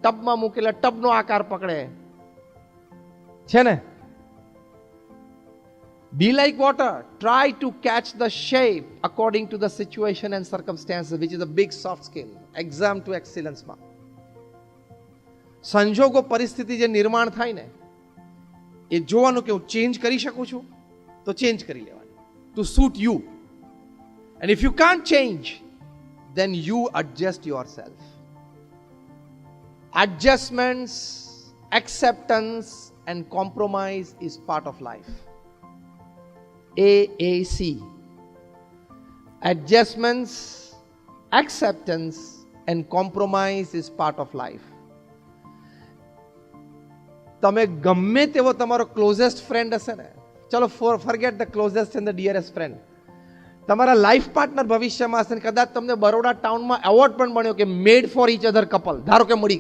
ટબમાં મૂકેલા ટબનો આકાર પકડે છે ને. Be like water. Try to catch the shape according to the situation and circumstances, which is a big soft skill. Exam to excellence માં સંજોગો પરિસ્થિતિ જે નિર્માણ થાય ને એ જોવાનું કે હું ચેન્જ કરી શકું છું તો ચેન્જ કરી લેવાનું to suit you. And if you can't change, then you adjust yourself. Adjustments, acceptance and compromise is part of life. AAC. Adjustments, acceptance and compromise is part of life. તમે ગમે તેવો તમારો ક્લોઝેસ્ટ ફ્રેન્ડ હશે ને, ચલો forget the closest and the ડિયરેસ્ટ friend, તમારા life partner ભવિષ્યમાં હશે ને કદાચ તમને બરોડા ટાઉનમાં એવોર્ડ પણ મળ્યો કે મેડ ફોર ઈચ અધર કપલ, ધારો કે મળી